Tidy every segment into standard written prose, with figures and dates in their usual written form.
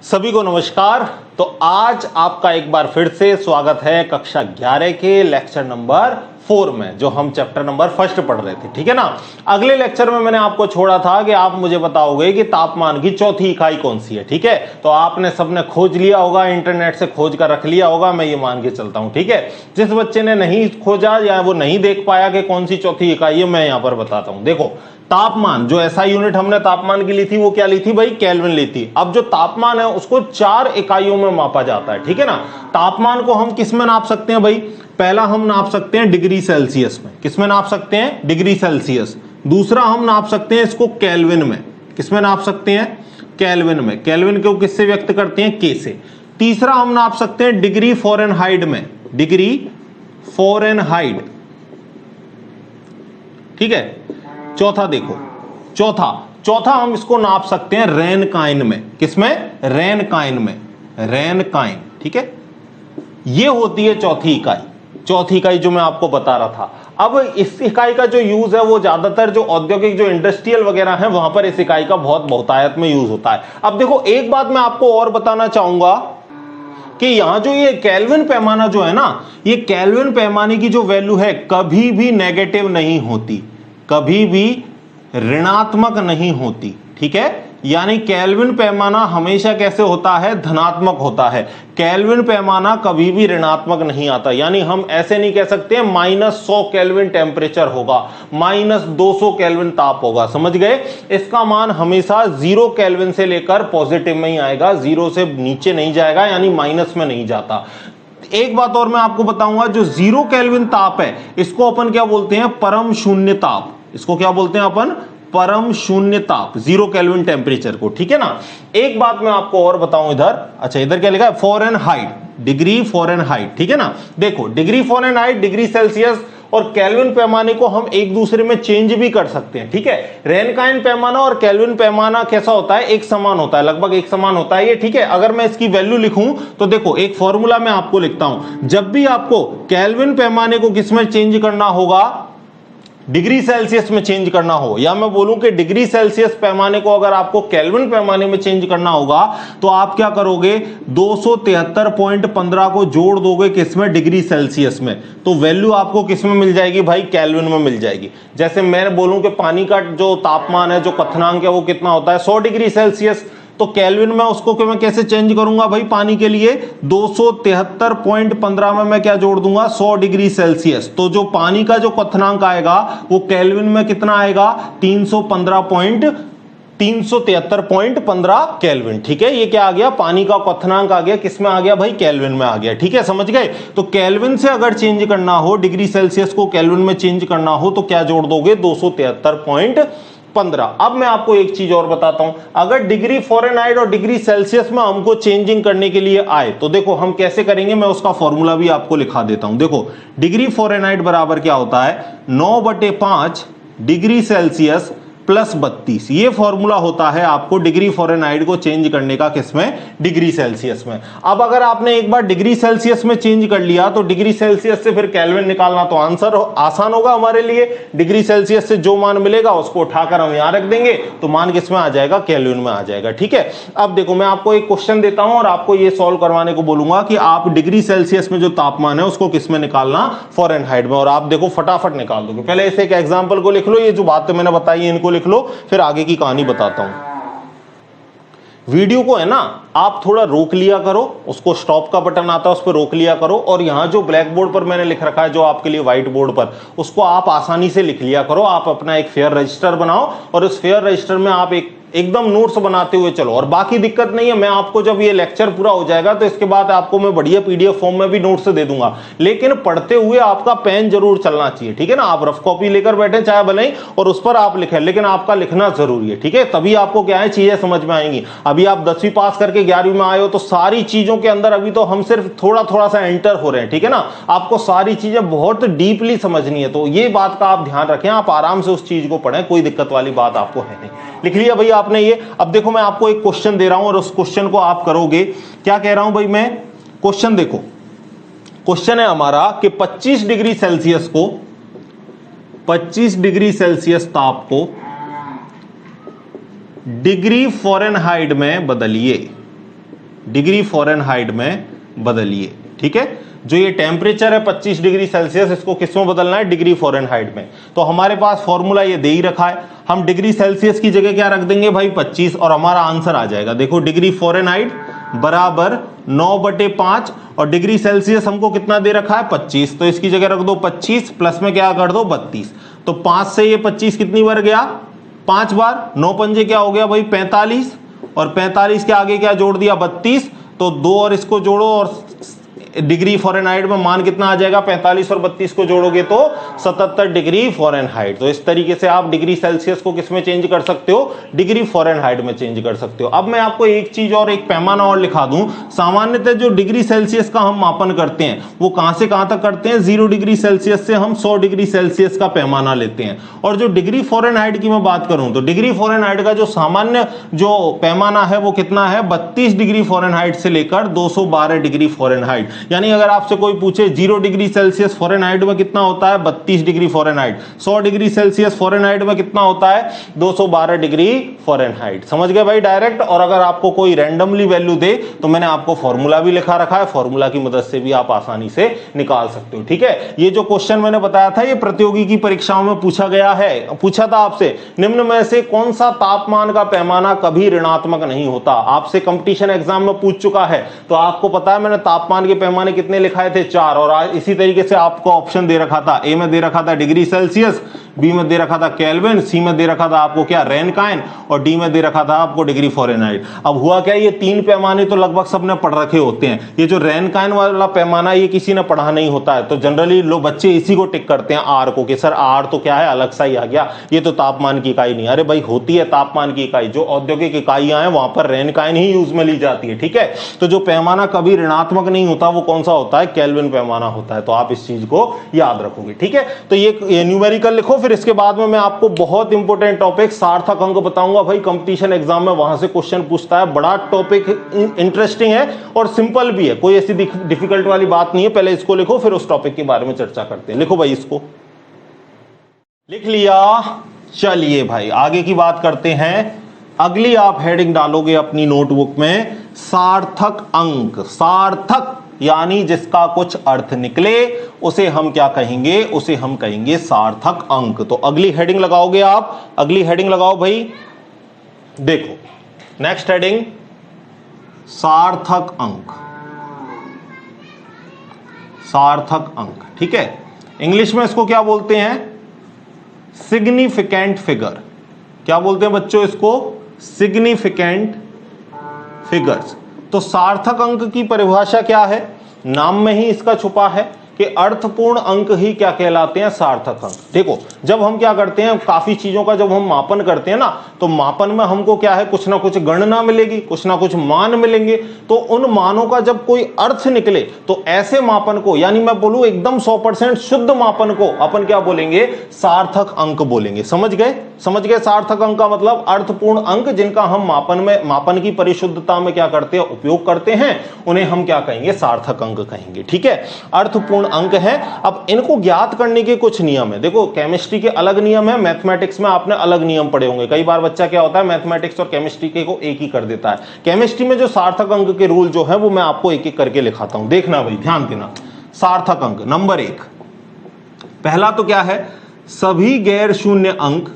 सभी को नमस्कार। तो आज आपका एक बार फिर से स्वागत है कक्षा 11 के लेक्चर नंबर 4 में, जो हम चैप्टर नंबर 1 पढ़ रहे थे। ठीक है ना। अगले लेक्चर में मैंने आपको छोड़ा था कि आप मुझे बताओगे कि तापमान की चौथी इकाई कौन सी है। ठीक है, तो आपने सबने खोज लिया होगा, इंटरनेट से खोज कर रख लिया होगा, मैं ये मान के चलता हूं। ठीक है, जिस बच्चे ने नहीं खोजा या वो नहीं देख पाया कि कौन सी चौथी इकाई है, मैं यहां पर बताता हूं। देखो, तापमान, जो ऐसा यूनिट हमने तापमान की ली थी वो क्या ली थी भाई? केल्विन ली थी। अब जो तापमान है उसको 4 इकाइयों में मापा जाता है। ठीक है ना। तापमान को हम किस में नाप सकते हैं भाई? पहला हम नाप सकते हैं डिग्री सेल्सियस में। किस में नाप सकते हैं? Degree Celsius. दूसरा हम नाप सकते हैं इसको केल्विन में। किस में नाप सकते हैं? केल्विन में। केल्विन को किससे व्यक्त करते हैं? के से। तीसरा हम नाप सकते हैं डिग्री फ़ारेनहाइट में। Degree Fahrenheit. ठीक है। चौथा देखो, चौथा हम इसको नाप सकते हैं रेनकाइन में। किसमें? रेनकाइन में। रेनकाइन। ठीक है, ये होती है चौथी इकाई। चौथी इकाई जो मैं आपको बता रहा था। अब इस इकाई का जो यूज है वो ज्यादातर जो औद्योगिक, जो इंडस्ट्रियल वगैरह है, वहां पर इस इकाई का बहुत बहुतायत में यूज होता है। अब देखो, एक बात मैं आपको और बताना चाहूंगा कि यहां जो ये केल्विन पैमाना जो है ना, ये केल्विन पैमाने की जो वैल्यू है कभी भी नेगेटिव नहीं होती, कभी भी ऋणात्मक नहीं होती। ठीक है, यानी केल्विन पैमाना हमेशा कैसे होता है? धनात्मक होता है। केल्विन पैमाना कभी भी ऋणात्मक नहीं आता। यानी हम ऐसे नहीं कह सकते -100 केल्विन टेम्परेचर होगा, -200 केल्विन ताप होगा। समझ गए? इसका मान हमेशा 0 केल्विन से लेकर पॉजिटिव में ही आएगा, 0 से नीचे नहीं जाएगा, यानी माइनस में नहीं जाता। एक बात और मैं आपको बताऊंगा, जो 0 केल्विन ताप है इसको अपन क्या बोलते हैं? परम शून्य ताप। इसको क्या बोलते हैं अपन? परम शून्य ताप, 0 केल्विन टेम्परेचर को। ठीक है ना। एक बात मैं आपको और बताऊं इधर, अच्छा इधर क्या लिखा है? Fahrenheit, degree Fahrenheit. ठीक है ना। देखो, डिग्री फ़ारेनहाइट, डिग्री सेल्सियस और केल्विन पैमाने को हम एक दूसरे में चेंज भी कर सकते हैं। ठीक है, रेनकाइन पैमाना और केल्विन पैमाना कैसा होता है? एक समान होता है, लगभग एक समान होता है ये। ठीक है, अगर मैं इसकी वैल्यू लिखूं तो देखो, एक फॉर्मूला मैं आपको लिखता हूं। जब भी आपको केल्विन पैमाने को किसमें चेंज करना होगा? डिग्री सेल्सियस में चेंज करना हो, या मैं बोलूं कि डिग्री सेल्सियस पैमाने को अगर आपको केल्विन पैमाने में चेंज करना होगा तो आप क्या करोगे? 273.15 को जोड़ दोगे किसमें? डिग्री सेल्सियस में। तो वैल्यू आपको किसमें मिल जाएगी भाई? केल्विन में मिल जाएगी। जैसे मैं बोलूं कि पानी का जो तापमान है, जो क्वथनांक है, वो कितना होता है? 100 डिग्री सेल्सियस। तो केल्विन में उसको मैं कैसे चेंज करूंगा भाई? पानी के लिए 273.15 में मैं क्या जोड़ दूंगा? 100 डिग्री सेल्सियस। तो जो पानी का जो क्वथनांक आएगा वो केल्विन में कितना आएगा? 373.15 केल्विन। ठीक है, ये क्या आ गया? पानी का क्वथनांक आ गया। किसमें आ गया भाई? केल्विन में आ गया। ठीक है, समझ गए? तो केल्विन से अगर चेंज करना हो, डिग्री सेल्सियस को केल्विन में चेंज करना हो, तो क्या जोड़ दोगे? 273.15। अब मैं आपको एक चीज और बताता हूं, अगर डिग्री फ़ारेनहाइट और डिग्री सेल्सियस में हमको चेंजिंग करने के लिए आए तो देखो हम कैसे करेंगे, मैं उसका फॉर्मूला भी आपको लिखा देता हूं। देखो, डिग्री फ़ारेनहाइट बराबर क्या होता है? 9/5 डिग्री सेल्सियस प्लस 32। ये फॉर्मूला होता है आपको डिग्री फ़ारेनहाइट को चेंज करने का। किसमें? डिग्री सेल्सियस में। अब अगर आपने एक बार डिग्री सेल्सियस में चेंज कर लिया तो डिग्री सेल्सियस से फिर केल्विन निकालना तो आंसर आसान होगा हमारे लिए। डिग्री सेल्सियस से जो मान मिलेगा उसको उठाकर हम यहां रख देंगे तो मान किसमें आ जाएगा? केल्विन में आ जाएगा। ठीक है, अब देखो मैं आपको एक क्वेश्चन देता हूं और आपको ये सॉल्व करवाने को बोलूंगा कि आप डिग्री सेल्सियस में जो तापमान है उसको किसमें निकालना? फ़ारेनहाइट में। और आप देखो फटाफट निकाल दोगे। पहले इसे एक एग्जाम्पल को लिख लो, ये जो बातें मैंने बताई है इनको लिख लो, फिर आगे की कहानी बताता हूं। वीडियो को है ना आप थोड़ा रोक लिया करो, उसको स्टॉप का बटन आता है उस पर रोक लिया करो, और यहां जो ब्लैक बोर्ड पर मैंने लिख रखा है जो आपके लिए व्हाइट बोर्ड पर, उसको आप आसानी से लिख लिया करो। आप अपना एक फेयर रजिस्टर बनाओ और उस फेयर रजिस्टर में आप एकदम नोट्स बनाते हुए चलो। और बाकी दिक्कत नहीं है, मैं आपको जब ये लेक्चर पूरा हो जाएगा तो इसके बाद आपको मैं बढ़िया पीडीएफ फॉर्म में भी नोट्स दे दूंगा, लेकिन पढ़ते हुए आपका पेन जरूर चलना चाहिए। ठीक है ना। आप रफ कॉपी लेकर बैठे चाहे भले ही और उस पर आप लिखें, लेकिन आपका लिखना जरूरी है। ठीक है, तभी आपको क्या है, चीजें समझ में आएंगी। अभी आप 10वीं पास करके 11वीं में आए हो तो सारी चीजों के अंदर अभी तो हम सिर्फ थोड़ा थोड़ा सा एंटर हो रहे हैं। ठीक है ना। आपको सारी चीजें बहुत डीपली समझनी है, तो ये बात का आप ध्यान रखें। आप आराम से उस चीज को पढ़ें, कोई दिक्कत वाली बात आपको है नहीं। लिख लिया भाई आपने ये। अब देखो मैं आपको एक क्वेश्चन दे रहा हूं और उस क्वेश्चन को आप करोगे। क्या कह रहा हूं भाई मैं? क्वेश्चन देखो, क्वेश्चन है हमारा कि 25 डिग्री सेल्सियस को, 25 डिग्री सेल्सियस ताप को डिग्री फ़ारेनहाइट में बदलिए। डिग्री फ़ारेनहाइट में बदलिए। ठीक है, जो ये टेम्परेचर है 25 डिग्री सेल्सियस, इसको किस में बदलना है? डिग्री फ़ारेनहाइट में। तो हमारे पास फॉर्मूला ये दे ही रखा है, हम डिग्री सेल्सियस की जगह क्या रख देंगे भाई? 25, और हमारा आंसर आ जाएगा। देखो डिग्री फ़ारेनहाइट बराबर 9/5, और डिग्री सेल्सियस हमको कितना दे रखा है? 25, तो इसकी जगह रख दो 25, प्लस में क्या कर दो 32। तो 5 से ये 25 कितनी बार गया? 5 बार। 9 पंजे क्या हो गया भाई? 45, और 45 के आगे क्या जोड़ दिया? 32। तो 2 और इसको जोड़ो, और डिग्री फ़ारेनहाइट में मान कितना आ जाएगा? 45 और 32 को जोड़ोगे तो 77 डिग्री फ़ारेनहाइट। तो इस तरीके से आप डिग्री सेल्सियस को किस में चेंज कर सकते हो? डिग्री फ़ारेनहाइट में चेंज कर सकते हो। अब मैं आपको एक चीज और, एक पैमाना और लिखा दूं। सामान्यतः जो डिग्री सेल्सियस का हम मापन करते हैं वो कहां से कहां तक करते हैं? 0 डिग्री सेल्सियस से हम 100 डिग्री सेल्सियस का पैमाना लेते हैं। और जो डिग्री फ़ारेनहाइट की मैं बात करूं तो डिग्री फ़ारेनहाइट का जो सामान्य जो पैमाना है वो कितना है? 32 डिग्री फ़ारेनहाइट से लेकर 212 डिग्री फ़ारेनहाइट। यानी अगर आपसे कोई पूछे 0 डिग्री सेल्सियस फ़ारेनहाइट में कितना होता है? 32 degree Fahrenheit. 100 degree Celsius Fahrenheit में कितना होता है? 212 डिग्री फ़ारेनहाइट। समझ गए भाई डायरेक्ट। और अगर आपको कोई रैंडमली वैल्यू दे तो मैंने आपको फॉर्मूला भी लिखा रखा है, फॉर्मूला की मदद से भी आप आसानी से निकाल सकते हो। ठीक है, ये जो क्वेश्चन मैंने बताया था ये प्रतियोगी की परीक्षाओं में पूछा गया है। पूछा था आपसे, निम्न में से कौन सा तापमान का पैमाना कभी ऋणात्मक नहीं होता? आपसे कंपटीशन एग्जाम में पूछ चुका है, तो आपको पता है मैंने तापमान के पैमाने कितने लिखाए थे? 4। और आज इसी तरीके से आपको ऑप्शन दे रखा था, ए में दे रखा था डिग्री सेल्सियस, बी में दे रखा था केल्विन, सी में दे रखा था आपको क्या? रैनकाइन, और डी में दे रखा था आपको डिग्री फ़ारेनहाइट। अब हुआ क्या, ये 3 पैमाने तो लगभग सबने पढ़ रखे होते हैं। ये जो रैनकाइन वाला पैमाना ये किसी ने पढ़ा नहीं होता है, तो जनरली लोग बच्चे इसी को टिक करते हैं, आर को, कि सर आर तो क्या है, अलग सा ही आ गया, ये तो तापमान की इकाई नहीं। अरे भाई होती है तापमान की इकाई, जो औद्योगिक इकाइयां हैं वहां पर रैनकाइन ही यूज में ली जाती है। ठीक है, तो जो पैमाना कभी ऋणात्मक नहीं होता वो कौन सा होता है? केल्विन पैमाना होता है। तो आप इस चीज को याद रखोगे। ठीक है, तो ये न्यूमेरिकल लिखो। फिर इसके बाद में मैं आपको बहुत इंपॉर्टेंट टॉपिक सार्थक अंक बताऊंगा भाई, कंपटीशन एग्जाम में वहां से क्वेश्चन पूछता है। बड़ा टॉपिक इंटरेस्टिंग है और सिंपल भी है, कोई ऐसी डिफिकल्ट वाली बात नहीं है। पहले इसको लिखो, फिर उस टॉपिक के बारे में चर्चा करते हैं। लिखो भाई, इसको लिख लिया। चलिए भाई आगे की बात करते हैं। अगली आप हेडिंग डालोगे अपनी नोटबुक में, सार्थक अंक। सार्थक यानी जिसका कुछ अर्थ निकले उसे हम क्या कहेंगे? उसे हम कहेंगे सार्थक अंक। तो अगली हेडिंग लगाओगे आप, अगली हेडिंग लगाओ भाई। देखो नेक्स्ट हेडिंग, सार्थक अंक। सार्थक अंक, ठीक है। इंग्लिश में इसको क्या बोलते हैं? Significant figure. क्या बोलते हैं बच्चों इसको? Significant figures. तो सार्थक अंक की परिभाषा क्या है? नाम में ही इसका छुपा है कि अर्थपूर्ण अंक ही क्या कहलाते हैं? सार्थक अंक। देखो जब हम क्या करते हैं, काफी चीजों का जब हम मापन करते हैं ना, तो मापन में हमको क्या है, कुछ ना कुछ गणना मिलेगी, कुछ ना कुछ मान मिलेंगे। तो उन मानों का जब कोई अर्थ निकले तो ऐसे मापन को, यानी मैं बोलूं एकदम 100% शुद्ध मापन को अपन क्या बोलेंगे? सार्थक अंक बोलेंगे। समझ गए? समझ गए? सार्थक अंक का मतलब अर्थपूर्ण अंक जिनका हम मापन की परिशुद्धता में क्या करते हैं? उपयोग करते हैं, उन्हें हम क्या कहेंगे? सार्थक अंक कहेंगे। ठीक है, अर्थपूर्ण अंक है। अब इनको ज्ञात करने के कुछ नियम है। देखो केमिस्ट्री के अलग नियम है, मैथमेटिक्स में आपने अलग नियम पढ़े होंगे। कई बार बच्चा क्या होता है, मैथमेटिक्स और केमिस्ट्री के को एक ही कर देता है। केमिस्ट्री में जो सार्थक अंक के रूल जो है वो मैं आपको एक एक करके लिखाता हूं, देखना भाई, ध्यान देना। सार्थक अंक नंबर 1, पहला तो क्या है? सभी गैर शून्य अंक,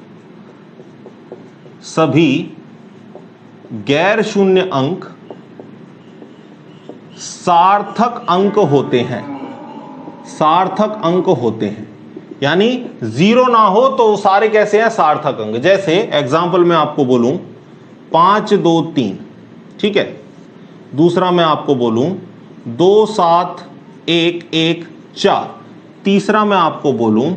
सभी गैर शून्य अंक सार्थक अंक होते हैं। सार्थक अंक होते हैं, यानी 0 ना हो तो सारे कैसे हैं? सार्थक अंक। जैसे एग्जांपल मैं आपको बोलूं 5 2 3, ठीक है। दूसरा मैं आपको बोलूं 2 7 1 1 4। तीसरा मैं आपको बोलूं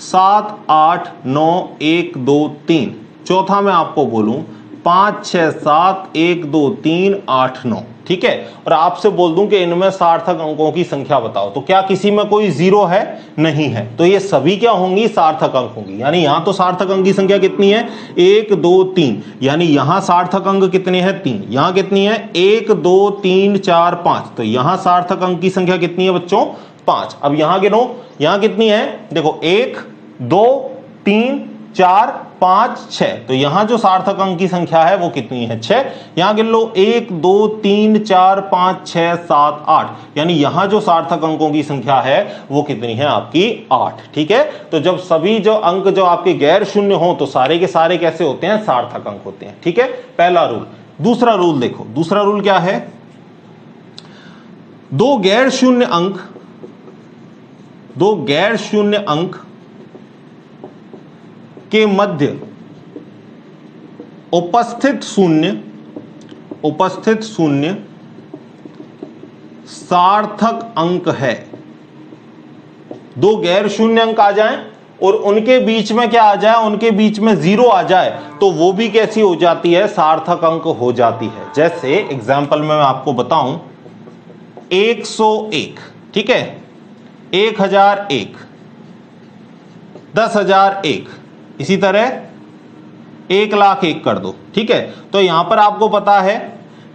7 8 9 1 2 3। चौथा मैं आपको बोलूं 5 6 7 1 2 3 8 9, ठीक है। और आपसे बोल दूं कि इनमें सार्थक अंकों की संख्या बताओ, तो क्या किसी में कोई 0 है? नहीं है। तो ये सभी क्या होंगी? सार्थक अंक होंगी। यानी यहां तो सार्थक अंक की संख्या कितनी है? 1 2 3। यानी यहां सार्थक अंक कितने हैं? 3। यहां कितनी है? 1 2 3 4 5। तो यहां सार्थक अंक की संख्या कितनी है बच्चों? 5। अब यहां गिनो, यहां कितनी है? देखो 1 2 3 4 5 6, तो यहां जो सार्थक अंक की संख्या है वो कितनी है 6। यहां गिन लो 1 2 3 4 5 6 7 8, यानी यहां जो सार्थक अंकों की संख्या है वो कितनी है आपकी 8। ठीक है, तो जब सभी जो अंक जो आपके गैर शून्य हो तो सारे के सारे कैसे होते हैं, सार्थक अंक होते हैं। ठीक है, पहला रूल। दूसरा रूल देखो, दूसरा रूल क्या है, दो गैर शून्य अंक के मध्य उपस्थित शून्य सार्थक अंक है। दो गैर शून्य अंक आ जाएं और उनके बीच में क्या आ जाए, उनके बीच में 0 आ जाए तो वो भी कैसी हो जाती है, सार्थक अंक हो जाती है। जैसे एग्जांपल में मैं आपको बताऊं 101, ठीक है, 1001, 10,001, इसी तरह 1,01,000 कर दो। ठीक है, तो यहां पर आपको पता है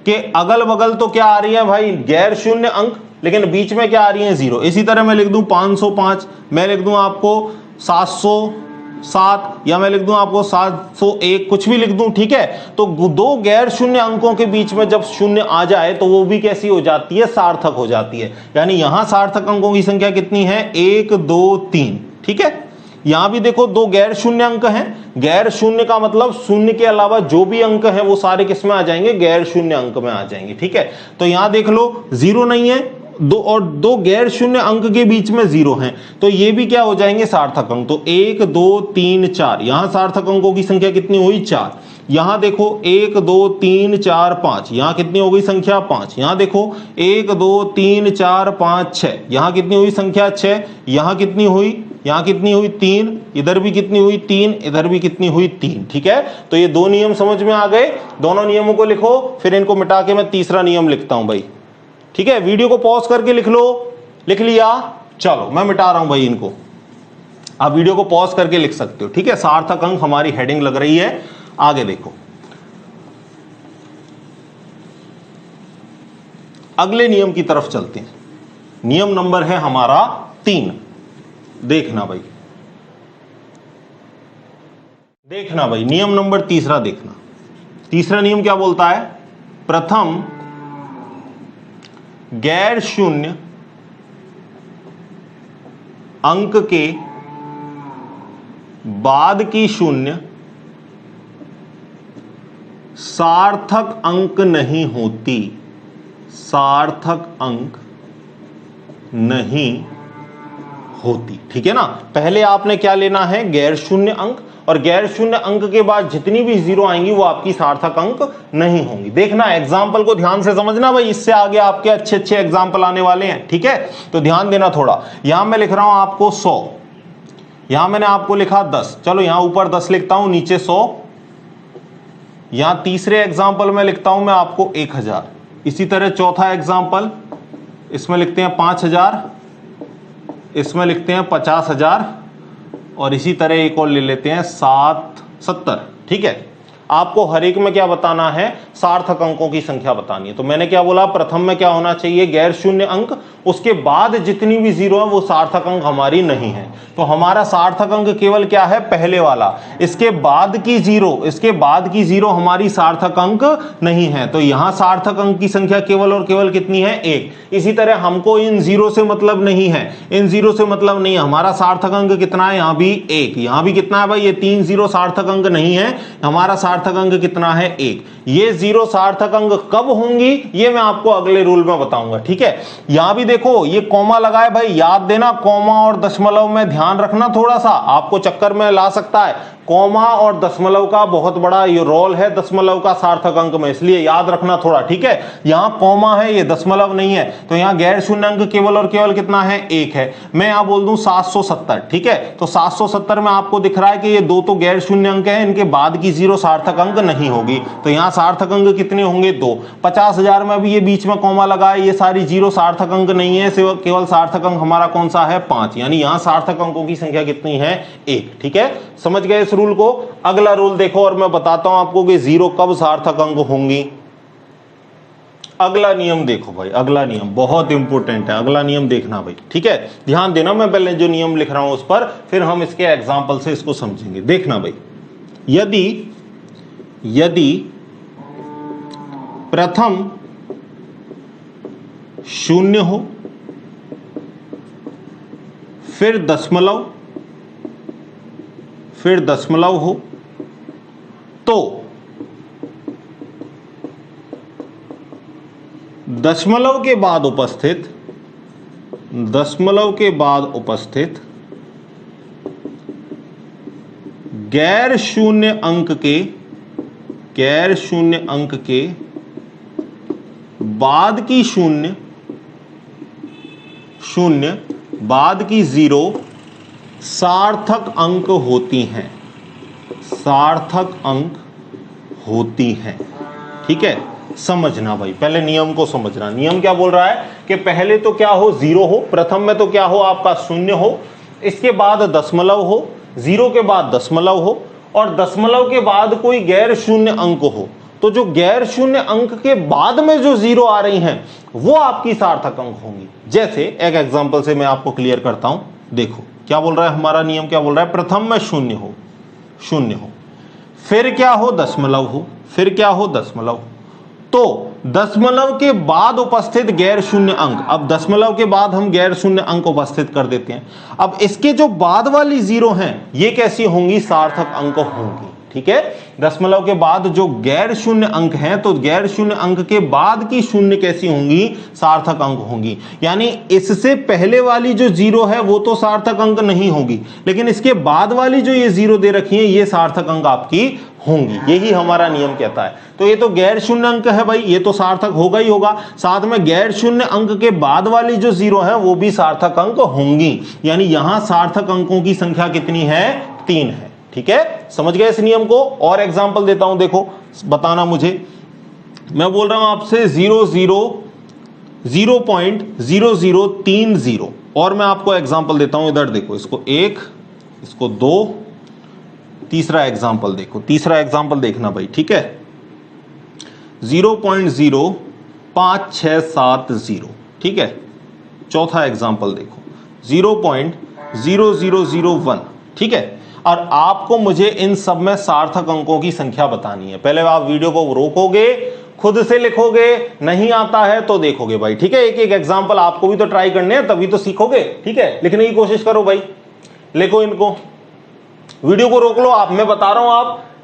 कि अगल बगल तो क्या आ रही है भाई, गैर शून्य अंक, लेकिन बीच में क्या आ रही है 0। इसी तरह मैं लिख दूं 505, मैं लिख दूं आपको 707, या मैं लिख दूं आपको 701, कुछ भी लिख दूं। ठीक है, तो दो गैर शून्य अंकों के बीच में जब शून्य आ जाए तो वो भी कैसी हो जाती है, सार्थक हो जाती है। यानी यहां सार्थक अंकों की संख्या कितनी है, 1 2 3। ठीक है, यहां भी देखो दो गैर शून्य अंक हैं। गैर शून्य का मतलब शून्य के अलावा जो भी अंक है वो सारे किस में आ जाएंगे, गैर शून्य अंक में आ जाएंगे। ठीक है, तो यहां देख लो 0 नहीं है, दो गैर शून्य अंक के बीच में 0 हैं, तो ये भी क्या हो जाएंगे, सार्थक अंक। तो 1 2 3 4, यहां सार्थक अंकों की संख्या कितनी हुई, 4। यहां देखो 1 2 3 4 5, यहां कितनी हो गई संख्या 5। यहां देखो 1 2 3 4 5 6, यहां कितनी हुई संख्या 6। यहां कितनी हुई, यहां कितनी हुई 3, इधर भी कितनी हुई 3, इधर भी कितनी हुई 3। ठीक है, तो ये दो नियम समझ में आ गए। दोनों नियमों को लिखो, फिर इनको मिटा के मैं तीसरा नियम लिखता हूं भाई। ठीक है, वीडियो को पॉज करके लिख लो, लिख लिया, चलो मैं मिटा रहा हूं भाई इनको। आप वीडियो को पॉज करके लिख सकते हो। ठीक है, सार्थक अंक हमारी हेडिंग लग रही है, आगे देखो। अगले नियम की तरफ चलते हैं। नियम नंबर है हमारा 3। देखना भाई, देखना भाई, नियम नंबर तीसरा देखना। तीसरा नियम क्या बोलता है, प्रथम गैर शून्य अंक के बाद की शून्य सार्थक अंक नहीं होती, सार्थक अंक नहीं होती। ठीक है ना, पहले आपने क्या लेना है, गैर शून्य अंक, और गैर शून्य अंक के बाद जितनी भी 0 आएंगी वो आपकी सार्थक अंक नहीं होंगी। देखना, एग्जाम्पल को ध्यान से समझना भाई, इससे आगे आपके अच्छे अच्छे एग्जाम्पल आने वाले हैं। ठीक है, तो ध्यान देना थोड़ा। यहां मैं लिख रहा हूं आपको 100, यहां मैंने आपको लिखा 10, चलो यहां ऊपर 10 लिखता हूं, नीचे 100। यहां तीसरे एग्जाम्पल में लिखता हूं मैं आपको 1000। इसी तरह चौथा एग्जाम्पल, इसमें लिखते हैं 5000, इसमें लिखते हैं 50,000, और इसी तरह एक और ले लेते हैं 770। ठीक है, आपको हर एक में क्या बताना है, सार्थक अंकों की संख्या बतानी है। तो मैंने क्या बोला, प्रथम में क्या होना चाहिए, गैर शून्य अंक, उसके बाद जितनी भी 0 है वो सार्थक अंक हमारी नहीं है। तो हमारा सार्थक अंक केवल क्या है, पहले वाला, इसके बाद की 0, इसके बाद की 0 हमारी सार्थक अंक नहीं है। तो यहां सार्थक अंक की संख्या केवल और केवल कितनी है, 1। इसी तरह हमको इन 0 से मतलब नहीं है, इन 0 से मतलब नहीं है, हमारा सार्थक अंक कितना है, यहां भी 1, यहां भी कितना है भाई, ये 3 0 सार्थक अंक नहीं है, हमारा सार्थक अंक कितना है, 1। ये 0 सार्थक अंक कब होंगी ये मैं आपको अगले रूल में बताऊंगा। ठीक है, यहां भी देखो ये कॉमा लगा है भाई, याद देना, कॉमा और दशमलव में ध्यान रखना, थोड़ा सा आपको चक्कर में ला सकता है। कॉमा और दशमलव का बहुत बड़ा ये रोल है दशमलव का सार्थक अंक में, इसलिए याद रखना थोड़ा। ठीक है, यहां कॉमा है, ये दशमलव नहीं है, तो यहां गैर शून्य अंक केवल और केवल कितना है, 1 है। मैं यहां बोल दूं 770। ठीक है, तो 770 में आपको दिख रहा है कि ये दो तो गैर शून्य अंक है, इनके बाद की 0 सार्थक अंक नहीं होगी, तो यहां सार्थक अंक कितने होंगे, 2। 50,000 में भी ये बीच में कॉमा लगा है, ये सारी 0 सार्थक अंक नहीं है, केवल सार्थक अंक हमारा कौन सा है, 5। यानी यहां सार्थक अंकों की संख्या कितनी है, 1। ठीक है, समझ गए इस रूल को। अगला रूल देखो और मैं बताता हूं आपको कि 0 कब सार्थक अंक होंगी। अगला नियम देखो भाई, अगला नियम बहुत इंपॉर्टेंट है, अगला नियम देखना भाई। ठीक है, ध्यान देना, मैं पहले जो नियम लिख रहा हूं उस पर, फिर हम इसके एग्जांपल से इसको समझेंगे। देखना भाई, यदि प्रथम 0 हो, फिर दशमलव हो, तो दशमलव के बाद उपस्थित गैर शून्य अंक के बाद की शून्य बाद की 0 सार्थक अंक होती हैं। ठीक है, समझना भाई, पहले नियम को समझना। नियम क्या बोल रहा है कि पहले तो क्या हो, 0 हो, प्रथम में तो क्या हो आपका 0 हो, इसके बाद दशमलव हो, 0 के बाद दशमलव हो, और दशमलव के बाद कोई गैर शून्य अंक हो। तो जो गैर शून्य अंक के बाद में जो 0 आ रही हैं वो आपकी सार्थक अंक होंगी। जैसे एक एग्जांपल से मैं आपको क्लियर करता हूं। देखो क्या बोल रहा है हमारा नियम, क्या बोल रहा है, प्रथम में 0 हो, फिर क्या हो, दशमलव हो, तो दशमलव के बाद उपस्थित गैर शून्य अंक, अब दशमलव के बाद हम गैर शून्य अंक उपस्थित कर देते हैं। अब इसके जो बाद वाली 0 हैं ये कैसी होंगी, सार्थक अंक होंगी। ठीक है, दशमलव के बाद जो गैर शून्य अंक हैं तो गैर शून्य अंक के बाद की शून्य कैसी होंगी, सार्थक अंक होंगी। यानी इससे पहले वाली जो 0 है वो तो सार्थक अंक नहीं होगी, लेकिन इसके बाद वाली जो ये 0 दे रखी है ये सार्थक अंक आपकी होंगी। यही हमारा नियम कहता है। तो ये तो गैर शून्य अंक है भाई, ये तो सार्थक होगा ही होगा, साथ में गैर शून्य अंक के बाद वाली जो 0 है वो भी सार्थक अंक होंगी। यानी यहां सार्थक अंकों की संख्या कितनी है, 3 है। ठीक है, समझ गए इस नियम को। और एग्जांपल देता हूं, देखो बताना मुझे। मैं बोल रहा हूं आपसे 0.0030, और मैं आपको एग्जांपल देता हूं। इधर देखो, इसको 1, इसको 2, तीसरा एग्जांपल देखो, तीसरा एग्जांपल देखना भाई। ठीक है, 0.05670। ठीक है, चौथा एग्जांपल देखो 0.0001। ठीक है, और आपको मुझे इन सब में सार्थक अंकों की संख्या बतानी है। पहले आप वीडियो को रोकोगे, खुद से लिखोगे, नहीं आता है तो देखोगे भाई। ठीक है, एक एक एग्जांपल आपको भी तो ट्राई करने हैं, तभी तो सीखोगे। ठीक है, लिखने की कोशिश करो भाई, लिखो इनको। वीडियो को रोक लो आप, मैं बता रहा हूं,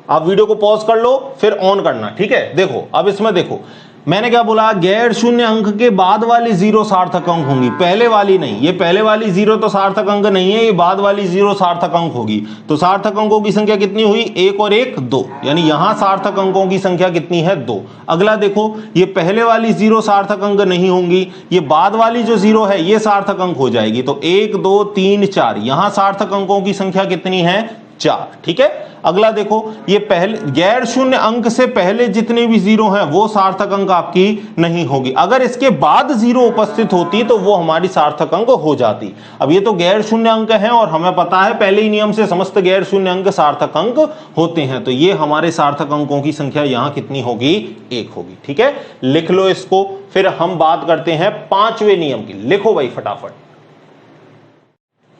आप वीडियो को पॉज कर लो फिर ऑन करना। ठीक है, देखो अब इसमें देखो मैंने क्या बोला, गैर शून्य अंक के बाद वाली 0 सार्थक अंक होंगी, पहले वाली नहीं। ये पहले वाली 0 तो सार्थक अंक नहीं है, ये बाद वाली 0 सार्थक अंक होगी। तो सार्थक अंकों की संख्या कितनी हुई, 1 और 1 2, यानी यहां सार्थक अंकों की संख्या कितनी है, 2। अगला देखो, ये पहले वाली 0 सार्थक अंक नहीं होंगी, ये बाद वाली जो 0 है ये सार्थक अंक हो जाएगी। तो 1 2 3 4, यहां सार्थक अंकों की संख्या कितनी है, 4। ठीक है, अगला देखो, ये पहले गैर शून्य अंक से पहले जितने भी 0 हैं वो सार्थक अंक आपकी नहीं होगी। अगर इसके बाद 0 उपस्थित होती तो वो हमारी सार्थक अंक हो जाती। अब ये तो गैर शून्य अंक हैं और हमें पता है पहले ही नियम से समस्त गैर शून्य अंक सार्थक अंक होते हैं। तो ये हमारे सार्थक अंकों की संख्या यहां कितनी होगी, 1 होगी। ठीक है, लिख लो इसको, फिर हम बात करते हैं 5वें नियम की। लिखो भाई फटाफट,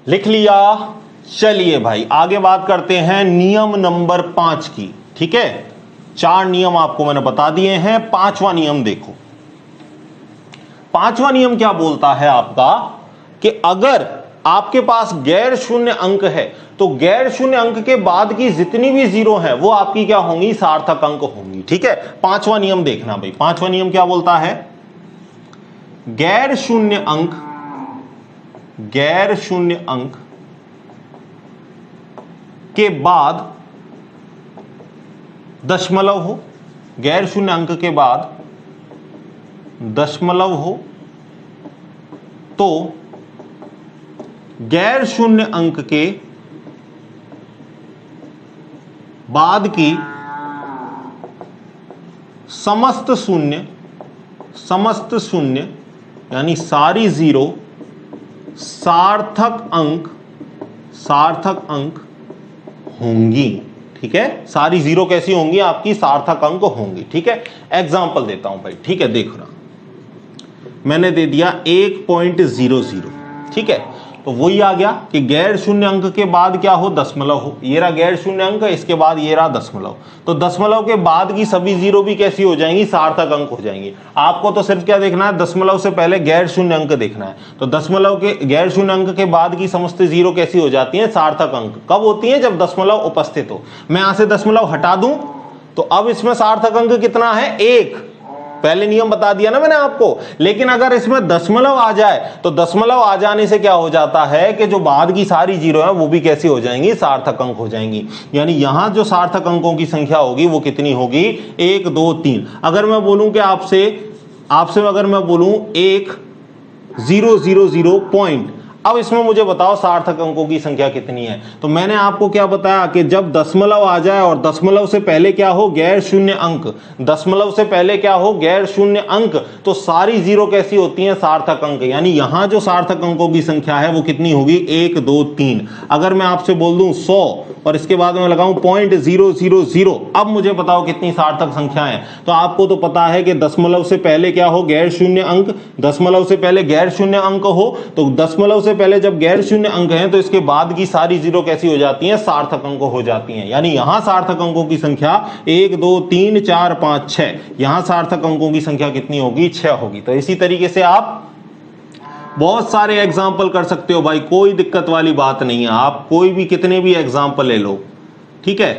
लिख लिया। चलिए भाई आगे बात करते हैं नियम नंबर 5 की। ठीक है, 4 नियम आपको मैंने बता दिए हैं, 5वां नियम देखो। 5वां नियम क्या बोलता है आपका, कि अगर आपके पास गैर शून्य अंक है तो गैर शून्य अंक के बाद की जितनी भी 0 है वो आपकी क्या होंगी, सार्थक अंक होंगी। ठीक है, 5वां नियम देखना भाई। 5वां नियम क्या बोलता है, गैर शून्य अंक के बाद दशमलव हो, गैर शून्य अंक के बाद दशमलव हो, तो गैर शून्य अंक के बाद की समस्त शून्य यानी सारी 0 सार्थक अंक होंगी। ठीक है, सारी 0 कैसी होंगी, आपकी सार्थक अंक होंगी। ठीक है, एग्जांपल देता हूं भाई। ठीक है, देख रहा मैंने दे दिया 1.00। ठीक है, तो वही आ गया कि गैर शून्य अंक के बाद क्या हो, दशमलव हो। ये रहा गैर शून्य अंक, इसके बाद ये रहा दशमलव। तो दशमलव के बाद की सभी जीरो भी कैसी हो जाएंगी, सार्थक अंक हो जाएंगी। आपको तो सिर्फ क्या देखना है, दशमलव से पहले गैर शून्य अंक देखना है। तो दशमलव के गैर शून्य अंक के बाद की समस्त जीरो कैसी हो जाती है, सार्थक अंक। कब होती है, जब दशमलव उपस्थित हो। मैं यहां से दशमलव हटा दूं तो अब इसमें सार्थक अंक कितना है, 1। पहले नियम बता दिया ना मैंने आपको। लेकिन अगर इसमें दशमलव आ जाए तो दशमलव आ जाने से क्या हो जाता है कि जो बाद की सारी जीरो है वो भी कैसी हो जाएंगी, सार्थक अंक हो जाएंगी। यानी यहां जो सार्थक अंकों की संख्या होगी वो कितनी होगी, 1 2 3। अगर मैं बोलूं कि आपसे अगर मैं बोलूं 1 0 0 0 पॉइंट, अब इसमें मुझे बताओ सार्थक अंकों की संख्या कितनी है। तो मैंने आपको क्या बताया कि जब दशमलव आ जाए और दशमलव से पहले क्या हो, गैर शून्य अंक, दशमलव से पहले क्या हो, गैर शून्य अंक, तो सारी जीरो कैसी होती हैं, सार्थक अंक। यानी यहां जो सार्थक अंकों की संख्या है वो कितनी होगी, 1 2 3। अगर मैं आपसे बोल दूं 100 और इसके बाद में लगाऊं 0.000, अब मुझे बताओ कितनी सार्थक संख्या है। तो आपको तो पता है कि दशमलव से पहले क्या हो, गैर शून्य अंक, दशमलव से पहले गैर शून्य अंक हो, तो दशमलव से पहले जब गैर शून्य अंक हैं तो इसके बाद की सारी जीरो कैसी हो जाती हैं, सार्थक अंक हो जाती हैं। यानी यहां सार्थक अंकों की संख्या 1 2 3 4 5 6, यहां सार्थक अंकों की संख्या कितनी होगी, 6 होगी। तो इसी तरीके से आप बहुत सारे एग्जाम्पल कर सकते हो भाई, कोई दिक्कत वाली बात नहीं है। आप कोई भी कितने भी एग्जाम्पल ले लो, ठीक है,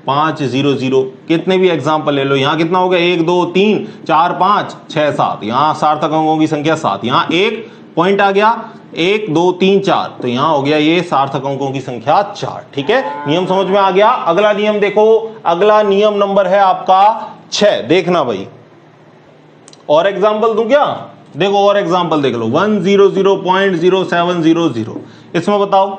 5 0 0, कितने भी एग्जाम्पल ले लो। यहां कितना हो गया, 1 2 3 4 5 6 7, यहां सार्थक अंकों की संख्या 7। यहां एक पॉइंट आ गया, 1 2 3 4, तो यहां हो गया ये सार्थक अंकों की संख्या 4। ठीक है, नियम समझ में आ गया। अगला नियम देखो, अगला नियम नंबर है आपका 6। देखना भाई, और एग्जाम्पल दूं क्या, देखो और एग्जाम्पल देख लो, 100.0700, इसमें बताओ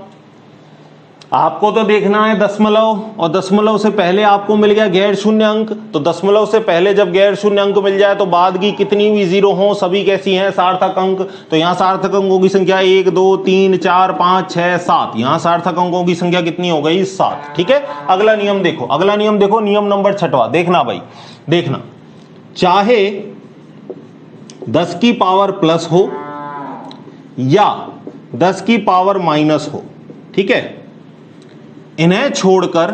आपको तो देखना है दशमलव, और दशमलव से पहले आपको मिल गया गैर शून्य अंक। तो दशमलव से पहले जब गैर शून्य अंक मिल जाए तो बाद की कितनी भी जीरो हो सभी कैसी हैं, सार्थक अंक। तो यहां सार्थक अंकों की संख्या 1 2 3 4 5 6 7, यहां सार्थक अंकों की संख्या कितनी हो गई, 7। ठीक है, अगला नियम देखो, अगला नियम देखो, नियम नंबर 6वां। देखना भाई, देखना, चाहे 10 की पावर प्लस हो या 10 की पावर माइनस हो, ठीक है, इन्हें छोड़कर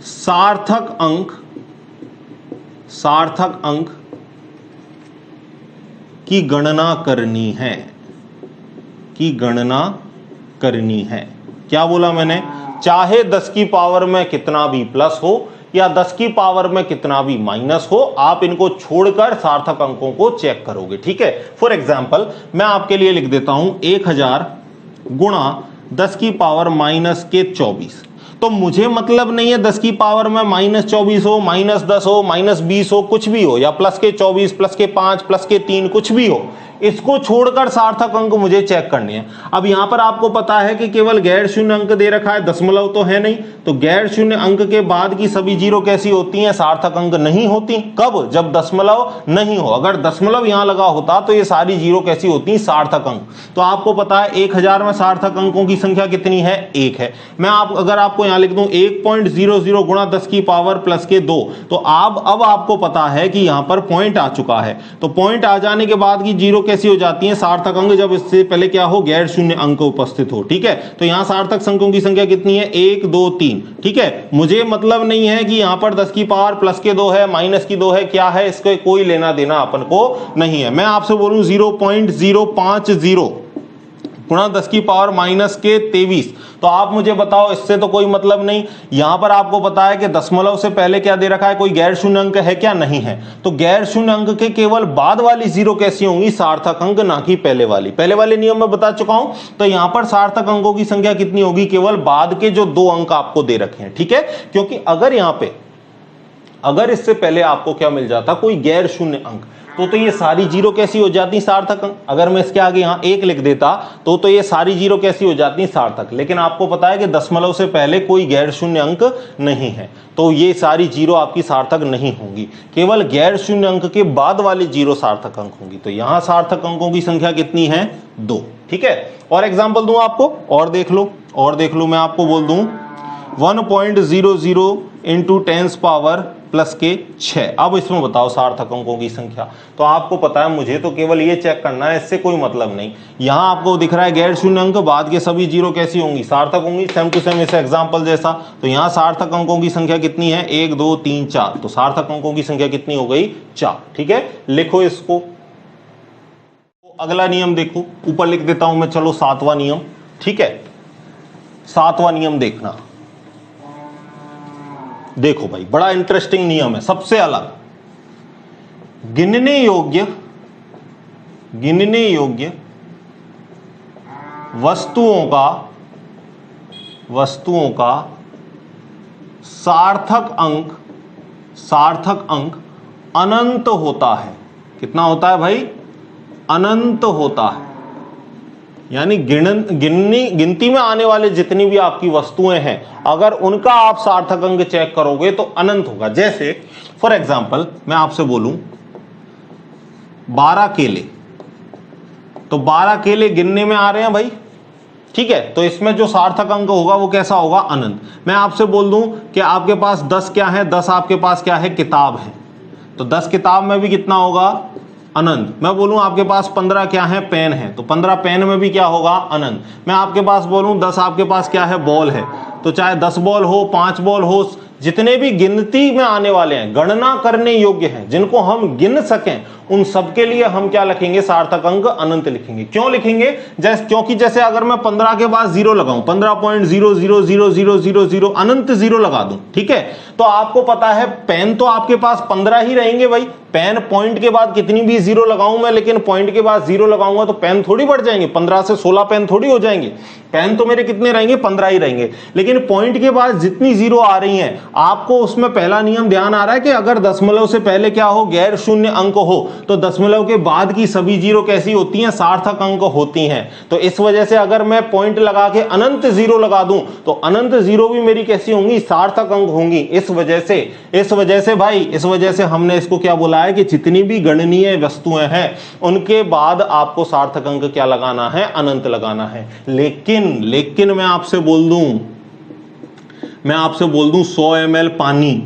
सार्थक अंक की गणना करनी है। क्या बोला मैंने, चाहे 10 की पावर में कितना भी प्लस हो या 10 की पावर में कितना भी माइनस हो, आप इनको छोड़कर सार्थक अंकों को चेक करोगे। ठीक है, फॉर एग्जांपल मैं आपके लिए लिख देता हूं 1000 गुणा 10 की पावर माइनस के 24। तो मुझे मतलब नहीं है 10 की पावर में -24 हो, -10 हो, -20 हो, कुछ भी हो, या प्लस के 24 प्लस के 5 प्लस के 3 कुछ भी हो, इसको छोड़कर सार्थक अंक मुझे चेक करनी है। अब यहां पर आपको पता है कि केवल गैर शून्य अंक दे रखा है, दशमलव तो है नहीं, तो गैर शून्य अंक के बाद की सभी जीरो कैसी होती हैं, सार्थक अंक नहीं होती। कब, जब दशमलव नहीं हो। अगर दशमलव यहां लगा होता तो ये सारी जीरो कैसी होती, सार्थक अंक। तो आपको पता है 1000 में सार्थक अंकों की संख्या कितनी है, 1 है। मैं अगर आपको यहां लिख दूं 1.00 गुणा 10 की पावर प्लस के 2, तो अब आपको पता है कि यहां पर पॉइंट आ चुका है। तो पॉइंट आ जाने के बाद की जीरो कैसी हो जाती है, सार्थक अंक, जब इससे पहले क्या हो, गैर शून्य अंक उपस्थित हो। ठीक है, तो यहां सार्थक अंकों की संख्या कितनी है, 1 2 3। ठीक है, मुझे मतलब नहीं है कि यहां पर 10 की पावर प्लस के 2 है, माइनस की 2 है, क्या है, इसको कोई लेना देना अपन को नहीं है। मैं आपसे बोलूं 0.050 गुणा 10 की पावर माइनस के 23, तो आप मुझे बताओ, इससे तो कोई मतलब नहीं। यहां पर आपको पता है कि दशमलव से पहले क्या दे रखा है, कोई गैर शून्य अंक है क्या, नहीं है। तो गैर शून्य अंक के केवल बाद वाली जीरो कैसी होंगी, सार्थक अंक, ना कि पहले वाली। पहले वाले नियम में बता चुका हूं। तो यहां पर सार्थक अंकों की संख्या कितनी होगी, केवल बाद के जो 2 अंक आपको दे रखे हैं। ठीक है, क्योंकि अगर इससे पहले आपको क्या मिल जाता, कोई गैर शून्य अंक, तो ये सारी जीरो कैसी हो जाती, सार्थक अंक। अगर मैं इसके आगे यहां 1 लिख देता तो ये सारी जीरो कैसी हो जाती, सार्थक। लेकिन आपको पता है कि दशमलव से पहले कोई गैर शून्य अंक नहीं है, तो ये सारी जीरो आपकी सार्थक नहीं होंगी। केवल गैर शून्य अंक के बाद वाली जीरो सार्थक अंक होंगी। तो यहां सार्थक अंकों की संख्या कितनी है, 2। ठीक है, और एग्जाम्पल दूं आपको, और देख लो, मैं आपको बोल दूं 1.00 × 10⁻⁻⁴ प्लस के 6। अब इसमें बताओ सार्थक अंकों की संख्या। तो आपको पता है मुझे तो केवल ये चेक करना है, इससे कोई मतलब नहीं। यहां आपको दिख रहा है गैर शून्य अंक, बाद के सभी जीरो कैसी होंगी, सार्थक होंगी, सेम टू सेम इस एग्जांपल जैसा। तो यहां सार्थक अंकों की संख्या कितनी है, 1 2 3 4। तो सार्थक अंकों की संख्या कितनी हो गई, 4। ठीक है, लिखो इसको। अगला नियम देखो, ऊपर लिख देता हूं मैं, चलो 7वां नियम। ठीक है, 7वां नियम देखना। देखो भाई, बड़ा इंटरेस्टिंग नियम है, सबसे अलग। गिनने योग्य वस्तुओं का सार्थक अंक अनंत होता है। कितना होता है भाई, अनंत होता है। यानी गिनती में आने वाले जितनी भी आपकी वस्तुएं हैं, अगर उनका आप सार्थक अंक चेक करोगे तो अनंत होगा। जैसे फॉर एग्जांपल मैं आपसे बोलूं 12 केले, तो 12 केले गिनने में आ रहे हैं भाई। ठीक है, तो इसमें जो सार्थक अंक होगा वो कैसा होगा, अनंत। मैं आपसे बोल दूं कि आपके पास 10 क्या है, 10 आपके पास क्या है, किताब है, तो 10 किताब में भी कितना होगा, अनंत। मैं बोलूं आपके पास 15 क्या है, पेन है, तो 15 पेन में भी क्या होगा, अनंत। मैं आपके पास बोलूं 10 आपके पास क्या है, बॉल है, तो चाहे 10 बॉल हो, 5 बॉल हो, जितने भी गिनती में आने वाले हैं, गणना करने योग्य हैं, जिनको हम गिन सकें, उन सबके लिए हम क्या लिखेंगे, सार्थक अंक अनंत लिखेंगे। क्यों लिखेंगे, क्योंकि जैसे अगर मैं 15 के बाद 0 लगाऊं, 15.0000000 अनंत 0 लगा दूं, ठीक है, तो आपको पता है पेन तो आपके पास 15 ही रहेंगे भाई। पेन पॉइंट के बाद कितनी भी 0 लगाऊं मैं, लेकिन पॉइंट के बाद 0 लगाऊंगा तो पेन थोड़ी बढ़ जाएंगे, 15 से 16 पेन थोड़ी हो जाएंगे। पेन तो मेरे कितने रहेंगे, 15 ही रहेंगे। लेकिन पॉइंट के बाद जितनी 0 आ रही हैं, आपको उसमें पहला नियम ध्यान आ रहा है कि अगर दशमलव से पहले क्या हो, गैर शून्य अंक हो, तो दशमलव के बाद की सभी 0 कैसी होती हैं, सार्थक अंक होती हैं। तो इस वजह से अगर मैं पॉइंट लगा के अनंत 0 लगा दूं, तो अनंत 0 भी मेरी कैसी होंगी, सार्थक अंक होंगी। इस वजह से हमने इसको क्या बोला है कि जितनी भी गणनीय वस्तुएं हैं, उनके बाद आपको सार्थक अंक क्या लगाना है, अनंत लगाना है। लेकिन मैं आपसे बोल दूं 100 ml पानी,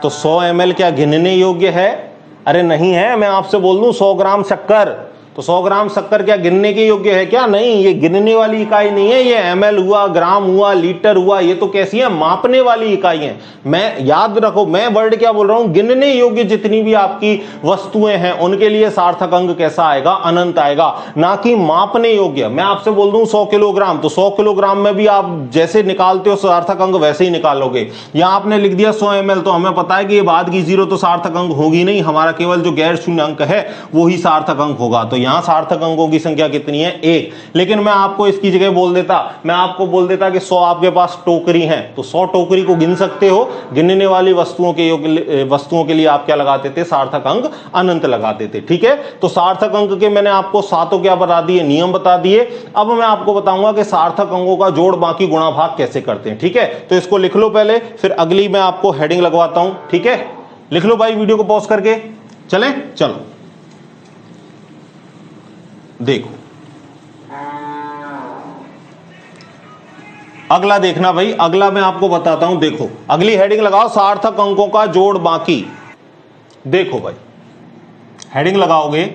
तो 100 ml क्या गिनने योग्य है, अरे नहीं है। मैं आपसे बोल दूं 100 ग्राम शक्कर, तो 100 ग्राम शक्कर क्या गिनने के योग्य है क्या, नहीं, ये गिनने वाली इकाई नहीं है। ये ml हुआ, ग्राम हुआ, लीटर हुआ, ये तो कैसी है, मापने वाली इकाई है। मैं याद रखो, मैं वर्ड क्या बोल रहा हूं, गिनने योग्य जितनी भी आपकी वस्तुएं हैं, उनके लिए सार्थक अंक कैसा आएगा, अनंत आएगा, ना कि मापने योग्य। मैं आपसे बोल दूं 100 किलोग्राम, तो 100 किलोग्राम में भी आप जैसे निकालते हो सार्थक अंक वैसे ही निकालोगे। यहां आपने लिख दिया 100 ml, तो हमें पता है कि ये बाद की 0 तो सार्थक अंक होगी नहीं, हमारा केवल जो गैर शून्य अंक है वो ही सार्थक अंक होगा। तो यहां सार्थक अंकों की संख्या कितनी है, 1। लेकिन मैं आपको इसकी जगह बोल देता कि 100 आपके पास टोकरी हैं, तो 100 टोकरी को गिन सकते हो। गिनने वाली वस्तुओं के लिए आप क्या लगाते थे, सार्थक अंक अनंत लगाते थे। ठीक है, तो सार्थक अंक के मैंने आपको 7 क्या बता दिए, नियम बता दिए। अब मैं आपको बताऊंगा कि सार्थक अंकों का जोड़ बाकी गुणा भाग कैसे करते हैं। ठीक है, तो इसको लिख लो पहले, फिर अगली मैं आपको हेडिंग लगवाता हूं। ठीक है, लिख लो भाई, वीडियो को पॉज करके चले, चलो देखो अगला देखना भाई, अगला मैं आपको बताता हूं। देखो अगली हेडिंग लगाओ, सार्थक अंकों का जोड़ बाकी। देखो भाई, हेडिंग लगाओगे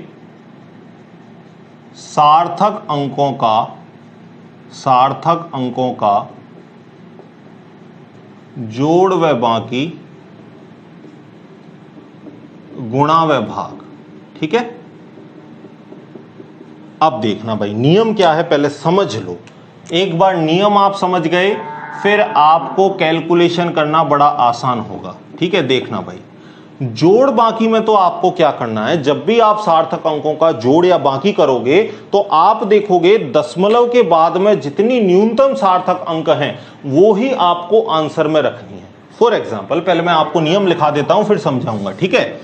सार्थक अंकों का जोड़ व बाकी गुणा व भाग। ठीक है, अब देखना भाई नियम क्या है, पहले समझ लो। एक बार नियम आप समझ गए, फिर आपको कैलकुलेशन करना बड़ा आसान होगा। ठीक है, देखना भाई, जोड़ बाकी में तो आपको क्या करना है, जब भी आप सार्थक अंकों का जोड़ या बाकी करोगे, तो आप देखोगे दशमलव के बाद में जितनी न्यूनतम सार्थक अंक हैं, वो ही आपको आंसर में रखनी है। फॉर एग्जाम्पल, पहले मैं आपको नियम लिखा देता हूं, फिर समझाऊंगा। ठीक है,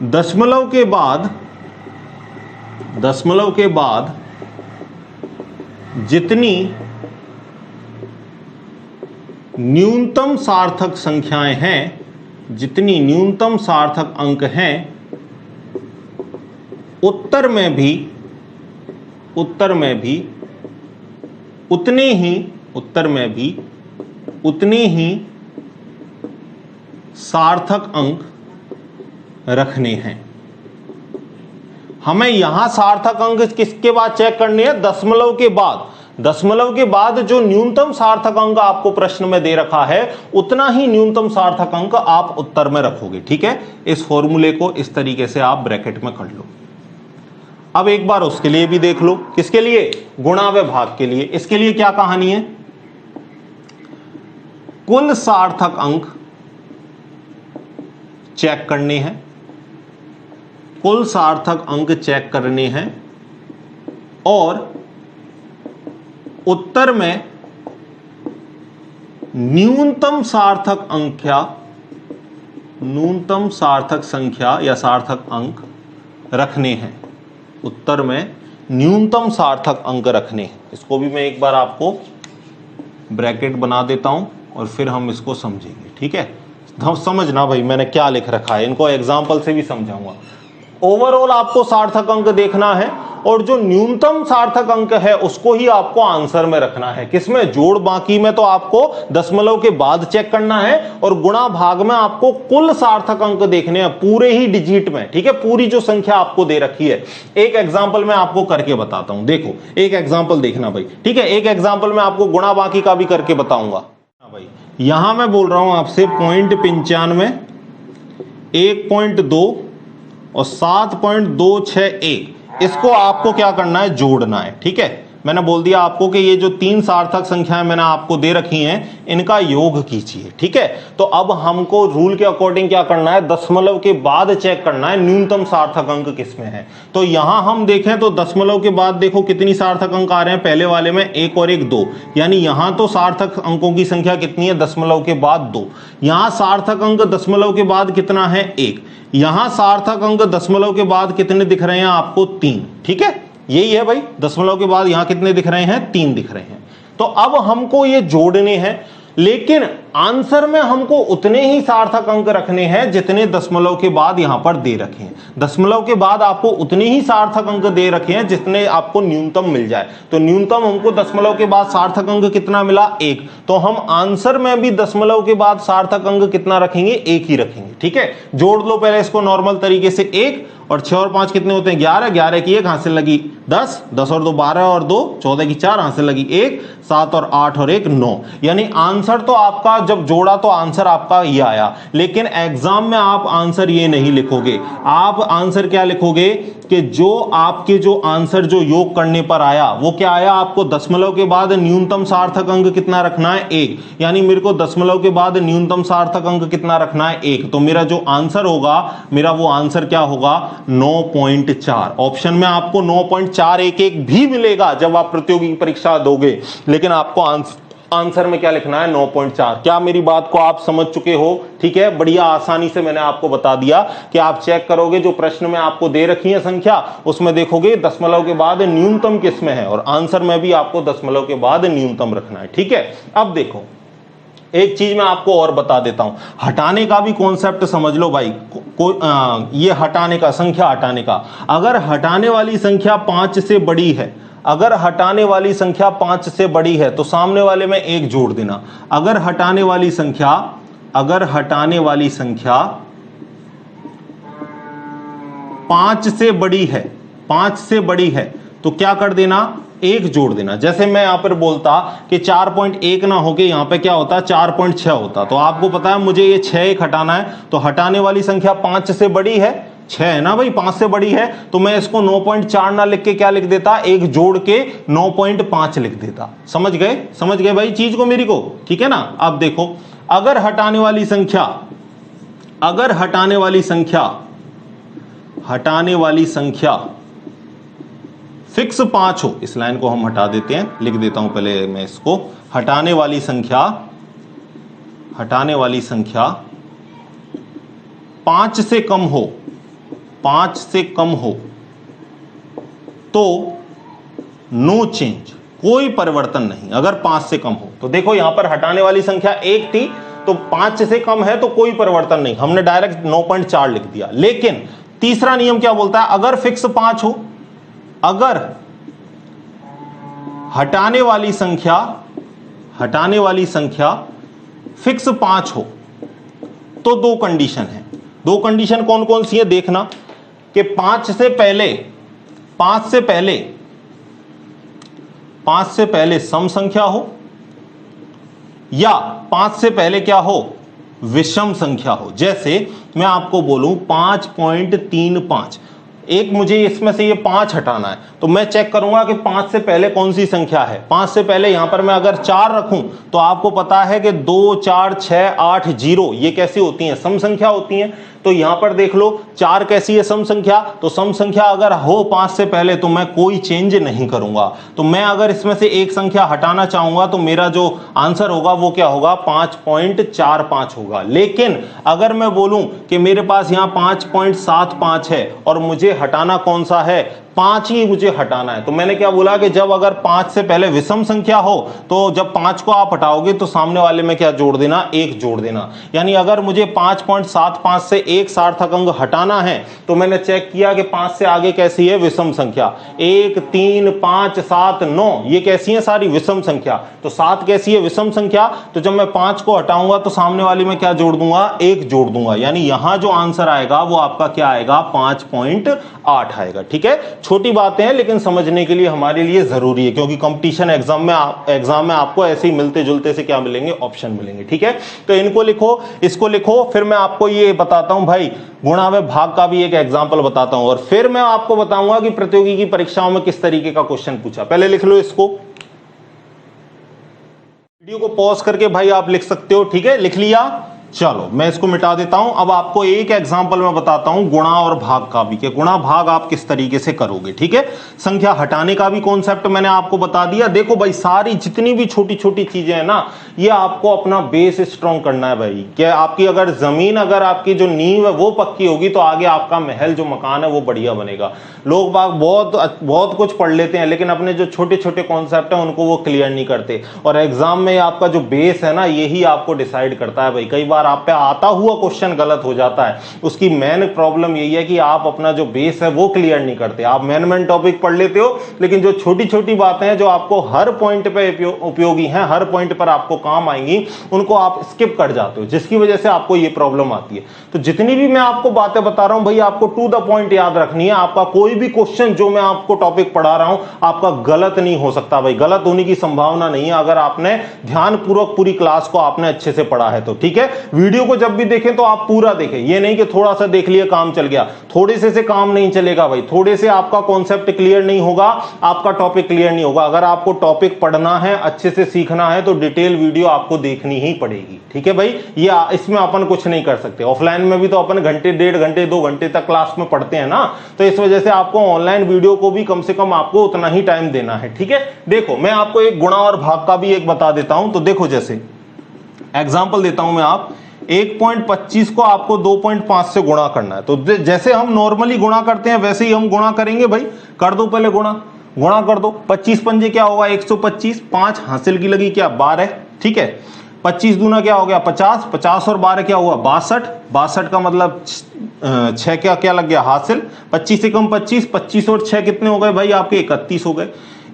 दशमलव के बाद जितनी न्यूनतम सार्थक संख्याएं हैं, जितनी न्यूनतम सार्थक अंक हैं, उत्तर में भी उतने ही सार्थक अंक रखने हैं। हमें यहां सार्थक अंक किसके बाद चेक करने हैं? दशमलव के बाद। दशमलव के बाद जो न्यूनतम सार्थक अंक आपको प्रश्न में दे रखा है उतना ही न्यूनतम सार्थक अंक आप उत्तर में रखोगे। ठीक है, इस फॉर्मूले को इस तरीके से आप ब्रैकेट में कर लो। अब एक बार उसके लिए भी देख लो, किसके लिए? गुणा व भाग के लिए। इसके लिए क्या कहानी है? कुल सार्थक अंक चेक करने हैं, कुल सार्थक अंक चेक करने हैं और उत्तर में न्यूनतम सार्थक संख्या या सार्थक अंक रखने हैं। उत्तर में न्यूनतम सार्थक अंक रखने हैं। इसको भी मैं एक बार आपको ब्रैकेट बना देता हूं और फिर हम इसको समझेंगे। ठीक है, समझना भाई मैंने क्या लिख रखा है, इनको एग्जाम्पल से भी समझाऊंगा। ओवरऑल आपको सार्थक अंक देखना है और जो न्यूनतम सार्थक अंक है उसको ही आपको आंसर में रखना है। किसमें? जोड़ बाकी में तो आपको दशमलव के बाद चेक करना है और गुणा भाग में आपको कुल सार्थक अंक देखने हैं, पूरे ही डिजिट में। ठीक है, पूरी जो संख्या आपको दे रखी है। एक एग्जाम्पल मैं आपको करके बताता हूं, देखो एक एग्जाम्पल देखना भाई। ठीक है, एक एग्जाम्पल मैं आपको गुणा बाकी का भी करके बताऊंगा भाई। यहां मैं बोल रहा हूं आपसे 0.95, 1.2 और 7.261, इसको आपको क्या करना है? जोड़ना है। ठीक है, मैंने बोल दिया आपको कि ये जो तीन सार्थक संख्याएं मैंने आपको दे रखी हैं इनका योग कीजिए। ठीक है, तो अब हमको रूल के अकॉर्डिंग क्या करना है? दशमलव के बाद चेक करना है न्यूनतम सार्थक अंक किसमें है। तो यहां हम देखें तो दशमलव के बाद देखो कितनी सार्थक अंक आ रहे हैं। पहले वाले में 1 और 1 2, यानी यहां तो सार्थक अंकों की संख्या कितनी है? दशमलव के बाद 2। यहां सार्थक अंक दशमलव के बाद कितना है? 1। यहां सार्थक अंक दशमलव के बाद कितने दिख रहे हैं आपको? 3। ठीक है, यही है भाई, दशमलव के बाद यहां कितने दिख रहे हैं? 3 दिख रहे हैं। तो अब हमको ये जोड़ने हैं, लेकिन आंसर में हमको उतने ही सार्थक अंक रखने हैं जितने दशमलव के बाद यहां पर दे रखे हैं। दशमलव के बाद आपको उतने ही सार्थक अंक दे रखे हैं जितने आपको न्यूनतम मिल जाए। तो न्यूनतम हमको दशमलव के बाद सार्थक अंक कितना मिला? 1। तो हम आंसर में भी दशमलव के बाद सार्थक अंक कितना रखेंगे? 1 ही रखेंगे। ठीक है, जोड़ लो पहले इसको नॉर्मल तरीके से। 1 और 6 और 5 कितने होते हैं? 11। 11 की 1 हासिल लगी 10, 10 और 2 12 और 2 14 की 4 हासिल लगी 1, 7 और 8 और 1 9। यानी आंसर तो आपका जब जोड़ा तो आंसर आपका ये आया, लेकिन एग्जाम में आप आंसर ये नहीं लिखोगे। आप आंसर क्या लिखोगे कि जो आपके जो आंसर जो योग करने पर आया वो क्या आया? आपको दशमलव के बाद न्यूनतम सार्थक अंक कितना रखना है? 1। यानी मेरे को दशमलव के बाद न्यूनतम सार्थक अंक कितना रखना है? 1। तो मेरा जो आंसर होगा, मेरा वो आंसर क्या होगा? 9.4। ऑप्शन में आपको 9.411 भी मिलेगा जब आप प्रतियोगी परीक्षा दोगे, लेकिन आपको आंसर में क्या लिखना है? 9.4। क्या मेरी बात को आप समझ चुके हो? ठीक है, बढ़िया आसानी से मैंने आपको बता दिया कि आप चेक करोगे जो प्रश्न में आपको दे रखी है संख्या, उसमें देखोगे दशमलव के बाद न्यूनतम किसमें है, और आंसर में भी आपको दशमलव के बाद न्यूनतम रखना है। ठीक है, अब देखो एक चीज मैं आपको और बता देता हूं, हटाने का भी कॉन्सेप्ट समझ लो भाई। ये हटाने का, संख्या हटाने का, अगर हटाने वाली संख्या 5 से बड़ी है, अगर हटाने वाली संख्या 5 से बड़ी है तो सामने वाले में 1 जोड़ देना। अगर हटाने वाली संख्या 5 से बड़ी है, 5 से बड़ी है तो क्या कर देना? 1 जोड़ देना। जैसे मैं यहां पर बोलता कि 4.1 ना होके यहां पे क्या होता? 4.6 होता। तो आपको पता है मुझे ये 6 1 हटाना है, तो हटाने वाली संख्या 5 से बड़ी है, 6 है ना भाई, 5 से बड़ी है, तो मैं इसको 9.4 ना लिख के क्या लिख देता? 1 जोड़ के 9.5 लिख देता। समझ गए? समझ गए भाई चीज को मेरी को? ठीक है ना। अब देखो, अगर हटाने वाली संख्या फिक्स 5 हो, इस लाइन को हम हटा देते हैं, लिख देता हूं पहले मैं इसको। हटाने वाली संख्या 5 से कम हो तो नो चेंज, कोई परिवर्तन नहीं। अगर 5 से कम हो तो देखो यहां पर हटाने वाली संख्या 1 थी, तो 5 से कम है तो कोई परिवर्तन नहीं, हमने डायरेक्ट 9.4 लिख दिया। लेकिन तीसरा नियम क्या बोलता है? अगर फिक्स 5 हो, अगर हटाने वाली संख्या फिक्स 5 हो तो दो कंडीशन है। दो कंडीशन कौन कौन सी है देखना, कि पांच से पहले सम संख्या हो या पांच से पहले क्या हो, विषम संख्या हो। जैसे मैं आपको बोलूं 5.35, एक मुझे इसमें से ये 5 हटाना है, तो मैं चेक करूंगा कि 5 से पहले कौन सी संख्या है। 5 से पहले यहां पर मैं अगर 4 रखूं तो आपको पता है कि 2 4 6 8 0 ये कैसी होती हैं, सम संख्या होती हैं। तो यहां पर देख लो 4 कैसी है, सम संख्या। तो सम संख्या अगर हो 5 से पहले तो मैं कोई चेंज नहीं करूंगा। तो मैं अगर इसमें से एक संख्या हटाना चाहूंगा तो मेरा जो आंसर होगा वो क्या होगा, 5.45 होगा। लेकिन अगर मैं बोलूं कि मेरे पास यहां 5.75 है और मुझे हटाना कौन सा है, 5 ही मुझे हटाना है, तो मैंने क्या बोला कि जब अगर 5 से पहले विषम संख्या हो तो जब 5 को आप हटाओगे तो सामने वाले में क्या जोड़ देना, 1 जोड़ देना। यानी अगर मुझे 5.75 से एक सार्थक अंक हटाना है तो मैंने चेक किया कि 5 से आगे कैसी है, विषम संख्या। 1 3 5 7 9 ये कैसी है, सारी विषम संख्या। तो 7 कैसी है, विषम संख्या। तो जब मैं 5 को हटाऊंगा तो सामने वाली में क्या जोड़ दूंगा, 1 जोड़ दूंगा। यानी यहां जो आंसर आएगा वो आपका क्या आएगा, 5.8 आएगा। ठीक है, छोटी बातें हैं लेकिन समझने के लिए हमारे लिए जरूरी है, क्योंकि कंपटीशन एग्जाम में आपको ऐसे ही मिलते जुलते से क्या मिलेंगे, ऑप्शन मिलेंगे। ठीक है, तो इनको लिखो, इसको लिखो, फिर मैं आपको ये बताता हूं भाई गुणा व भाग का भी एक एग्जांपल बताता हूं, और फिर मैं आपको बताऊंगा कि प्रतियोगी की परीक्षाओं में किस तरीके का क्वेश्चन पूछा। पहले लिख लो इसको, वीडियो को पॉज करके भाई आप लिख सकते हो। ठीक है, लिख लिया, चलो मैं इसको मिटा देता हूं। अब आपको एक एग्जांपल में बताता हूं गुणा और भाग का भी, कि गुणा भाग आप किस तरीके से करोगे। ठीक है, संख्या हटाने का भी कॉन्सेप्ट मैंने आपको बता दिया। देखो भाई सारी जितनी भी छोटी छोटी चीजें हैं ना, ये आपको अपना बेस स्ट्रॉन्ग करना है भाई। क्या आपकी अगर जमीन, अगर आपकी जो नींव है वो पक्की होगी तो आगे आपका महल जो मकान है वो बढ़िया बनेगा। लोग बाग बहुत कुछ पढ़ लेते हैं लेकिन अपने जो छोटे छोटे कॉन्सेप्ट है उनको वो क्लियर नहीं करते, और एग्जाम में आपका जो बेस है ना यही आपको डिसाइड करता है भाई। कई बार आप पे आता हुआ क्वेश्चन गलत हो जाता है, उसकी मेन प्रॉब्लम यही है कि आप अपना जो बेस है वो क्लियर नहीं करते। आप मेन टॉपिक पढ़ लेते हो लेकिन जो छोटी छोटी बातें हैं जो आपको हर पॉइंट पे उपयोगी हैं, हर पॉइंट पर आपको काम आएंगी, उनको आप स्किप कर जाते हो, जिसकी वजह से आपको ये प्रॉब्लम आती है। तो जितनी भी मैं आपको बातें बता रहा हूं भाई आपको टू द पॉइंट याद रखनी है। आपका कोई भी क्वेश्चन जो मैं आपको टॉपिक पढ़ा रहा हूं आपका गलत नहीं हो सकता भाई, गलत होने की संभावना नहीं है अगर आपने ध्यानपूर्वक पूरी क्लास को आपने अच्छे से पढ़ा है तो। ठीक है, वीडियो को जब भी देखें तो आप पूरा देखें, ये नहीं कि थोड़ा सा देख लिया काम चल गया। थोड़े से काम नहीं चलेगा भाई, थोड़े से आपका कॉन्सेप्ट क्लियर नहीं होगा, आपका टॉपिक क्लियर नहीं होगा। अगर आपको टॉपिक पढ़ना है, अच्छे से सीखना है तो डिटेल वीडियो आपको देखनी ही पड़ेगी। ठीक है भाई, ये इसमें अपन कुछ नहीं कर सकते। ऑफलाइन में भी तो अपन घंटे, 1.5 घंटे, 2 घंटे तक क्लास में पढ़ते हैं ना, तो इस वजह से आपको ऑनलाइन वीडियो को भी कम से कम आपको उतना ही टाइम देना है। ठीक है, देखो मैं आपको एक गुणा और भाग का भी एक बता देता हूं। तो देखो जैसे एग्जाम्पल देता हूं मैं, आप 1.25 को आपको 2.5 से गुणा करना है। तो जैसे हम नॉर्मली गुणा करते हैं वैसे ही हम गुणा करेंगे भाई। कर दो पहले गुणा कर दो। 25 पंजे क्या होगा, 125, 5 हासिल की लगी क्या, 12। ठीक है, 25 दूना क्या हो गया, 50, 50 और 12 क्या हुआ, 62, 62 का मतलब 6 क्या लग गया, हासिल। 25 से कम 25, 25 और 6 कितने हो गए भाई आपके, 31 हो गए।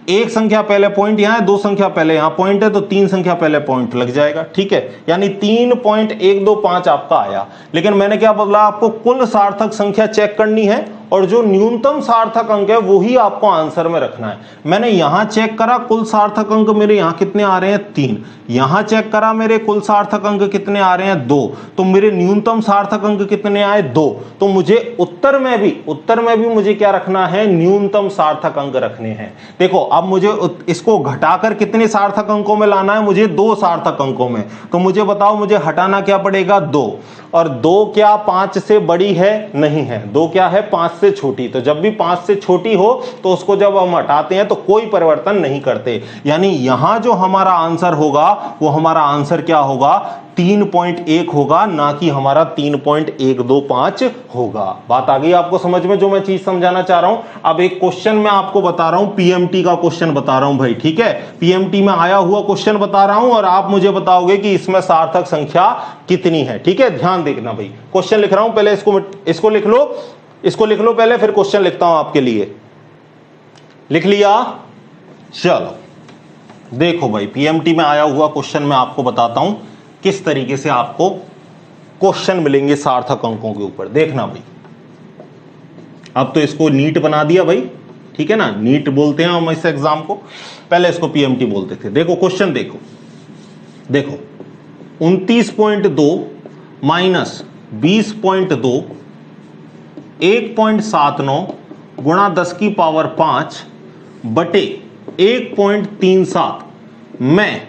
एक संख्या पहले पॉइंट यहां है, दो संख्या पहले यहां पॉइंट है, तो 3 संख्या पहले पॉइंट लग जाएगा। ठीक है, यानी 3.125 आपका आया। लेकिन मैंने क्या बोला, आपको कुल सार्थक संख्या चेक करनी है और जो न्यूनतम सार्थक अंक है वही आपको आंसर में रखना है। मैंने यहां चेक करा कुल सार्थक अंक मेरे यहां कितने आ रहे हैं, 3। यहां चेक करा मेरे कुल सार्थक अंक कितने आ रहे हैं, 2। तो मेरे न्यूनतम सार्थक अंक कितने आए, 2। तो मुझे उत्तर में भी मुझे क्या रखना है, न्यूनतम सार्थक अंक रखने हैं। देखो अब मुझे इसको घटाकर कितने सार्थक अंकों में लाना है, मुझे 2 सार्थक अंकों में। तो मुझे बताओ मुझे हटाना क्या पड़ेगा, 2। और 2 क्या 5 से बड़ी है, नहीं है। 2 क्या है, 5 से छोटी। तो जब भी 5 से छोटी हो तो उसको जब हम हटाते हैं तो कोई परिवर्तन नहीं करते। यानी यहां जो हमारा आंसर होगा वो हमारा आंसर क्या होगा, 3.1 होगा, ना कि हमारा 3.125 होगा। बात आ गई आपको समझ में, जो मैं चीज समझाना चाह रहा हूं। अब एक क्वेश्चन मैं आपको बता रहा हूं, पीएमटी का क्वेश्चन बता रहा हूं भाई। ठीक है, पीएमटी में आया हुआ क्वेश्चन बता रहा हूं और आप मुझे बताओगे कि इसमें सार्थक संख्या कितनी है। ठीक है, ध्यान देखना भाई, क्वेश्चन लिख रहा हूं, पहले इसको लिख लो पहले, फिर क्वेश्चन लिखता हूं आपके लिए। लिख लिया, चलो देखो भाई पीएमटी में आया हुआ क्वेश्चन मैं आपको बताता हूं किस तरीके से आपको क्वेश्चन मिलेंगे सार्थक अंकों के ऊपर, देखना भाई। अब तो इसको नीट बना दिया भाई, ठीक है ना, नीट बोलते हैं हम इस एग्जाम को, पहले इसको पीएमटी बोलते थे। देखो क्वेश्चन देखो, देखो 29.2 माइनस 20.2 1.79 गुणा 10 की पावर 5 बटे 1.37 में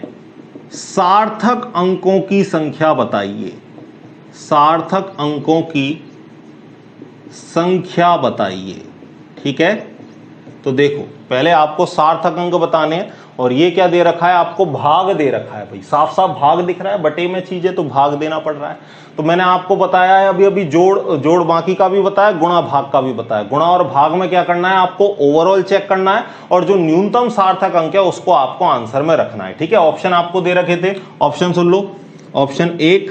सार्थक अंकों की संख्या बताइए, सार्थक अंकों की संख्या बताइए। ठीक है, तो देखो पहले आपको सार्थक अंक बताने हैं, और ये क्या दे रखा है आपको, भाग दे रखा है भाई, साफ साफ भाग दिख रहा है, बटे में चीज है तो भाग देना पड़ रहा है। तो मैंने आपको बताया है अभी अभी जोड़ बाकी का भी बताया, गुणा भाग का भी बताया। गुणा और भाग में क्या करना है आपको, ओवरऑल चेक करना है, और जो न्यूनतम सार्थक अंक है उसको आपको आंसर में रखना है। ठीक है, ऑप्शन आपको दे रखे थे, ऑप्शन सुन लो। ऑप्शन 1,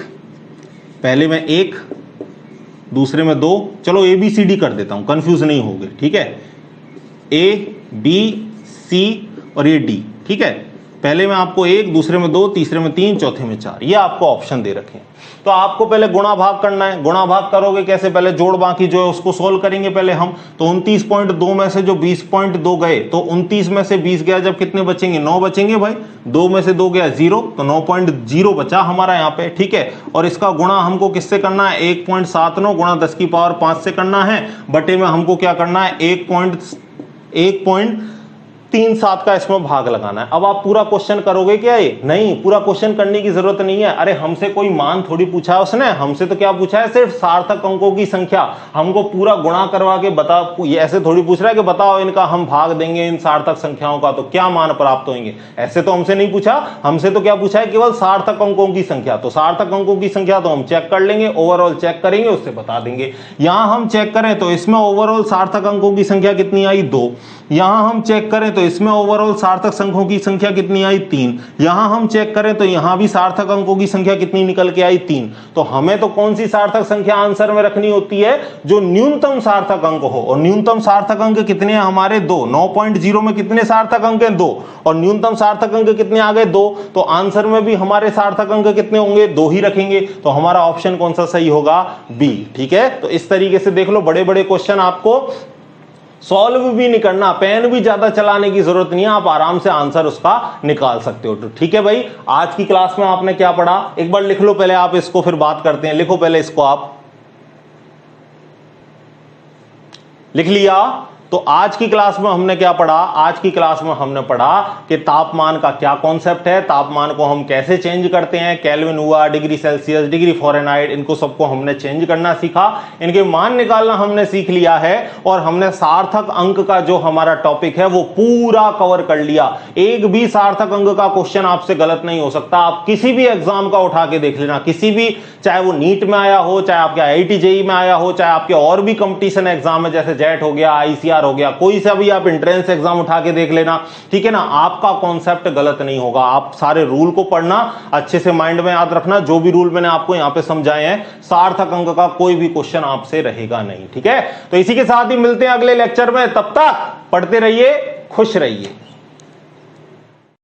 पहले में 1, दूसरे में 2, चलो ABCD कर देता हूं, कंफ्यूज नहीं होगे। ठीक है, A, B, C और ये D। ठीक है, पहले में आपको 1, दूसरे में 2, तीसरे में 3, चौथे में 4, ये आपको ऑप्शन दे रखे हैं। तो आपको पहले गुणा भाग करना है। गुणा भाग करोगे कैसे, पहले जोड़ बाकी जो है उसको सोल्व करेंगे पहले हम। तो 29.2 में से जो 20.2 गए, तो 29 में से 20 गया जब कितने बचेंगे, 9 बचेंगे भाई। 2 में से 2 गया 0, तो 9.0 बचा हमारा यहाँ पे। ठीक है, और इसका गुणा हमको किससे करना है, 1.79 गुणा 10 की पावर 5 से करना है, बटे में हमको क्या करना है, 1.37 का इसमें भाग लगाना है। अब आप पूरा क्वेश्चन करोगे क्या, ये नहीं, पूरा क्वेश्चन करने की जरूरत नहीं है। अरे हमसे कोई मान थोड़ी पूछा है उसने, हमसे तो क्या पूछा है, सिर्फ सार्थक अंकों की संख्या। हमको पूरा गुणा करवा के बता, ये ऐसे थोड़ी पूछ रहा है कि बताओ इनका हम भाग देंगे इन सार्थक संख्याओं का तो क्या मान प्राप्त होंगे, ऐसे तो हमसे नहीं पूछा। हमसे तो क्या पूछा है, केवल सार्थक अंकों की संख्या। तो सार्थक अंकों की संख्या तो हम चेक कर लेंगे, ओवरऑल चेक करेंगे, उससे बता देंगे। यहां हम चेक करें तो इसमें ओवरऑल सार्थक अंकों की संख्या कितनी आई, 2। यहां हम चेक करें तो इसमें ओवरऑल सार्थक अंकों की संख्या कितनी आई, 3। यहां हम चेक करें तो यहां भी सार्थक अंकों की संख्या कितनी निकल के आई, 3। तो हमें तो कौन सी सार्थक संख्या आंसर में रखनी होती है, जो न्यूनतम सार्थक अंक हो। और न्यूनतम सार्थक अंक कितने हैं हमारे, 2। 9.0 में कितने सार्थक अंक हैं, 2, और न्यूनतम सार्थक अंक कितने आ गए, 2। तो आंसर में भी हमारे सार्थक अंक कितने होंगे, 2 ही रखेंगे। तो हमारा ऑप्शन कौन सा सही होगा, बी। ठीक है, तो इस तरीके से देख लो, बड़े बड़े क्वेश्चन आपको सॉल्व भी नहीं करना, पेन भी ज्यादा चलाने की जरूरत नहीं है, आप आराम से आंसर उसका निकाल सकते हो। तो ठीक है भाई, आज की क्लास में आपने क्या पढ़ा, एक बार लिख लो पहले आप इसको, फिर बात करते हैं। लिखो पहले इसको, आप लिख लिया। तो आज की क्लास में हमने क्या पढ़ा, आज की क्लास में हमने पढ़ा कि तापमान का क्या कॉन्सेप्ट है, तापमान को हम कैसे चेंज करते हैं, केल्विन हुआ, डिग्री सेल्सियस, डिग्री फ़ारेनहाइट, इनको सबको हमने चेंज करना सीखा, इनके मान निकालना हमने सीख लिया है, और हमने सार्थक अंक का जो हमारा टॉपिक है वो पूरा कवर कर लिया। एक भी सार्थक अंक का क्वेश्चन आपसे गलत नहीं हो सकता। आप किसी भी एग्जाम का उठा के देख लेना, किसी भी, चाहे वो नीट में आया हो, चाहे आपके IIT JEE में आया हो, चाहे आपके और भी कंपटीशन एग्जाम है जैसे जेट हो गया, ICR हो गया, कोई सा भी आप एंट्रेंस एग्जाम उठा के देख लेना। ठीक है ना, आपका कॉन्सेप्ट गलत नहीं होगा। आप सारे रूल को पढ़ना, अच्छे से माइंड में याद रखना, जो भी रूल मैंने आपको यहां पे समझाए हैं, सार्थक अंक का कोई भी क्वेश्चन आपसे रहेगा नहीं। ठीक है, तो इसी के साथ ही मिलते हैं अगले लेक्चर में, तब तक पढ़ते रहिए, खुश रहिए।